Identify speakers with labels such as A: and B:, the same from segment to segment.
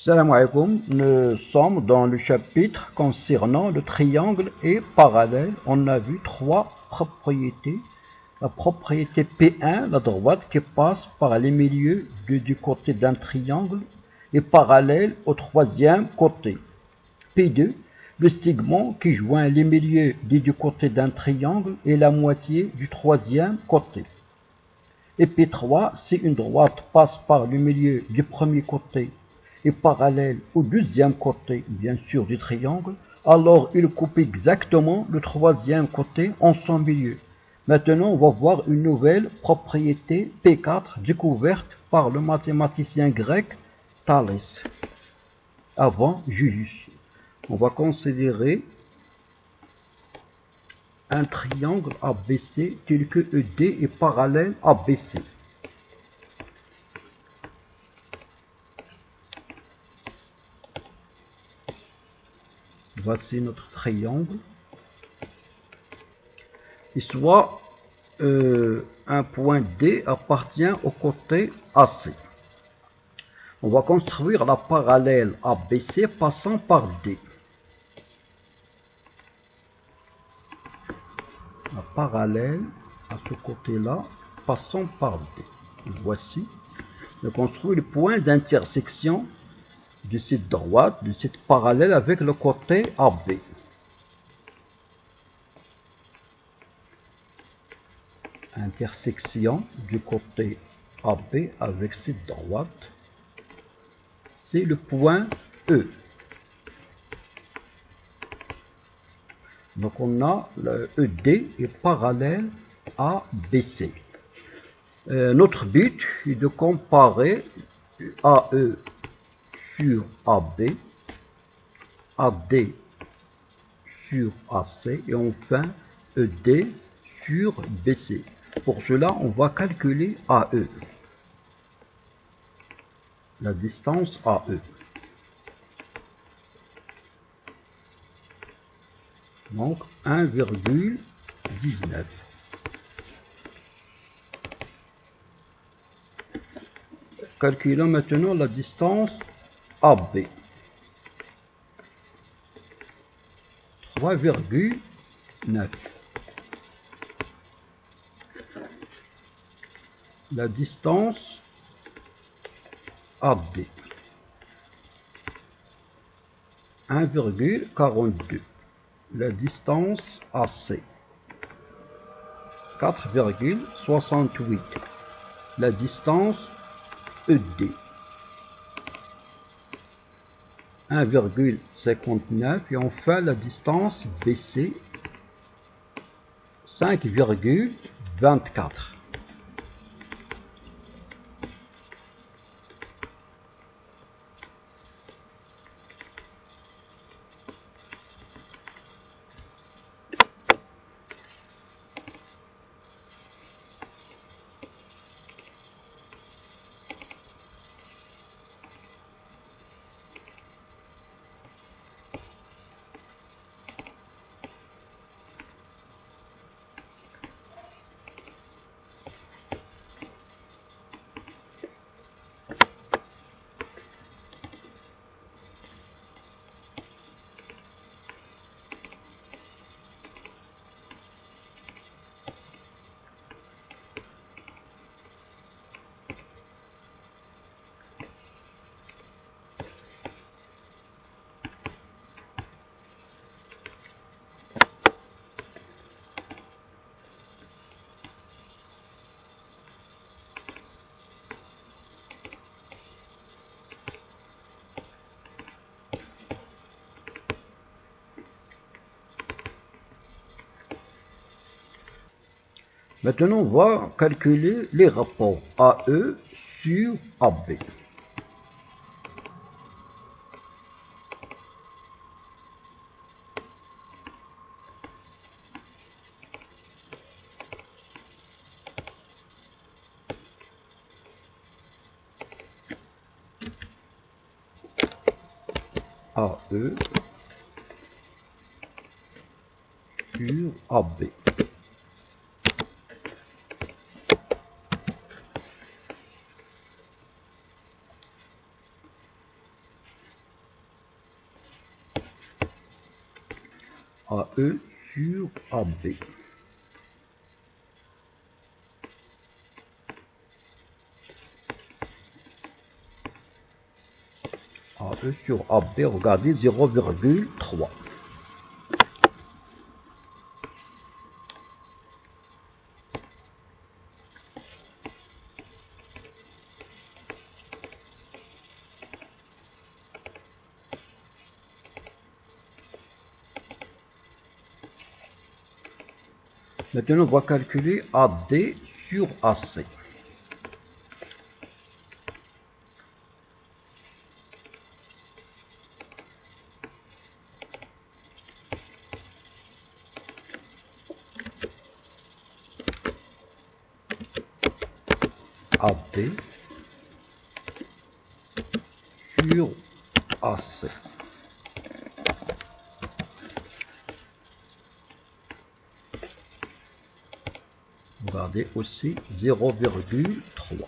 A: Salam alaikum, nous sommes dans le chapitre concernant le triangle et parallèle. On a vu trois propriétés. La propriété P1, la droite qui passe par les milieux du côté d'un triangle et parallèle au troisième côté. P2, le segment qui joint les milieux du côté d'un triangle et la moitié du troisième côté. Et P3, si une droite passe par le milieu du premier côté et parallèle au deuxième côté, bien sûr, du triangle, alors il coupe exactement le troisième côté en son milieu. Maintenant, on va voir une nouvelle propriété P4 découverte par le mathématicien grec Thalès, avant Julius. On va considérer un triangle ABC tel que ED est parallèle à BC. Voici notre triangle. Et soit un point D appartient au côté AC. On va construire la parallèle ABC passant par D. La parallèle à ce côté-là passant par D. Voici. Je construis le point d'intersection de cette droite, de cette parallèle avec le côté AB. Intersection du côté AB avec cette droite, c'est le point E. Donc on a le ED est parallèle à BC. Notre but est de comparer AE sur AB, AD sur AC et enfin ED sur BC. Pour cela, on va calculer AE, la distance AE. Donc 1,19. Calculons maintenant la distance AB. 3,9. La distance AD. 1,42. La distance AC. 4,68. La distance ED. 1,59 et enfin la distance BC 5,24. Maintenant, on va calculer les rapports AE sur AB. AE sur AB. AE sur AB. AE sur AB, regardez, 0,3. Maintenant, on va calculer AD sur AC. AD sur AC. Regardez aussi 0,3.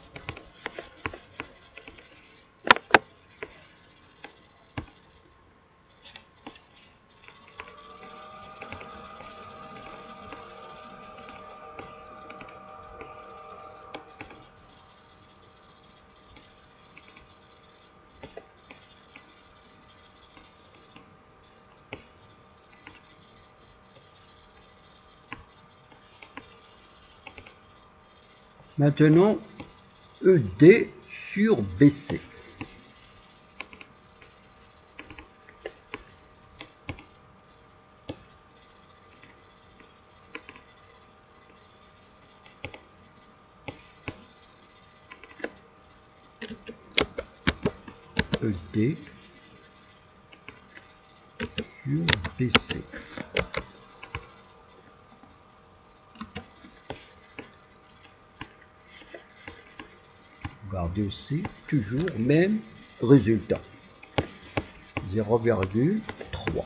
A: Maintenant, ED sur BC. ED sur BC. Regardez aussi, toujours même résultat. 0,3.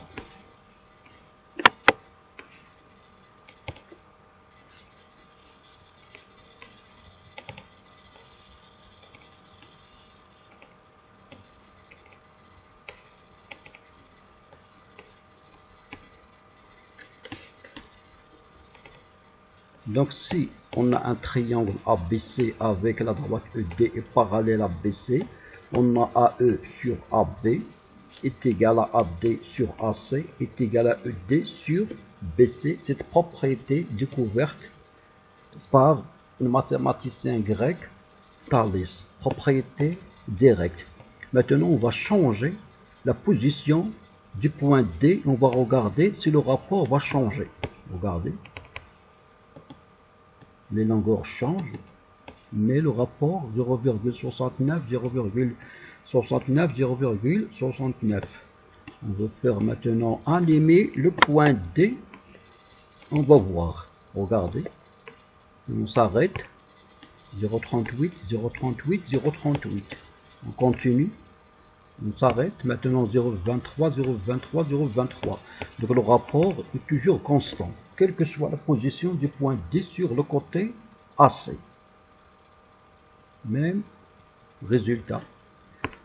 A: Donc si on a un triangle ABC avec la droite ED et parallèle à BC, on a AE sur AB est égal à AD sur AC est égal à ED sur BC. Cette propriété découverte par le mathématicien grec Thalès, propriété directe. Maintenant, on va changer la position du point D. On va regarder si le rapport va changer. Regardez. Les longueurs changent, mais le rapport 0,69, 0,69, 0,69. On va faire maintenant animer le point D. On va voir. Regardez. On s'arrête. 0,38, 0,38, 0,38. On continue. On s'arrête. Maintenant 0,23, 0,23, 0,23. Donc le rapport est toujours constant, quelle que soit la position du point D sur le côté AC. Même résultat.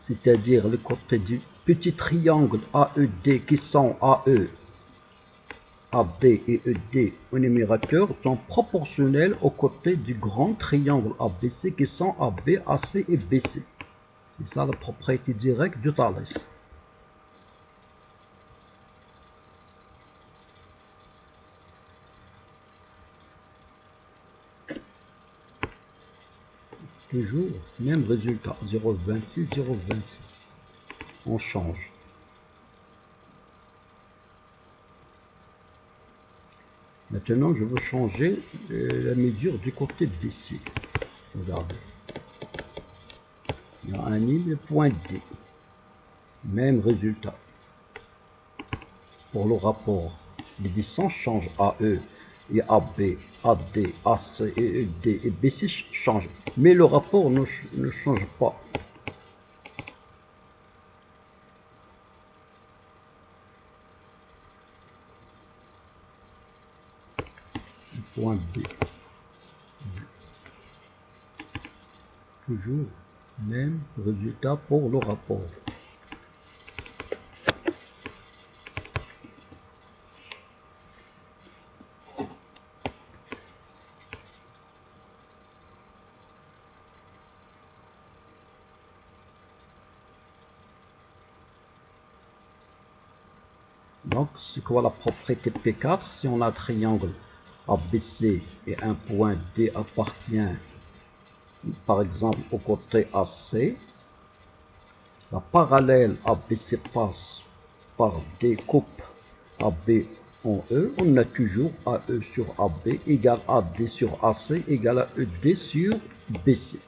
A: C'est-à-dire le côté du petit triangle AED qui sont AE, AB et ED au numérateur sont proportionnels aux côtés du grand triangle ABC qui sont AB, AC et BC. C'est ça la propriété directe de Thalès. Toujours même résultat, 0,26, 0,26. On change. Maintenant, je veux changer la mesure du côté BC. Regardez. Il y a un île point D. Même résultat. Pour le rapport, les distances changent AE et AB, AD, AC et ED et BC changent. Mais le rapport ne change pas. Point B. Toujours même résultat pour le rapport. Donc, c'est quoi la propriété P4? Si on a un triangle ABC et un point D appartient, par exemple, au côté AC, la parallèle ABC passe par D coupe AB en E, on a toujours AE sur AB égale AD sur AC égale à ED sur BC.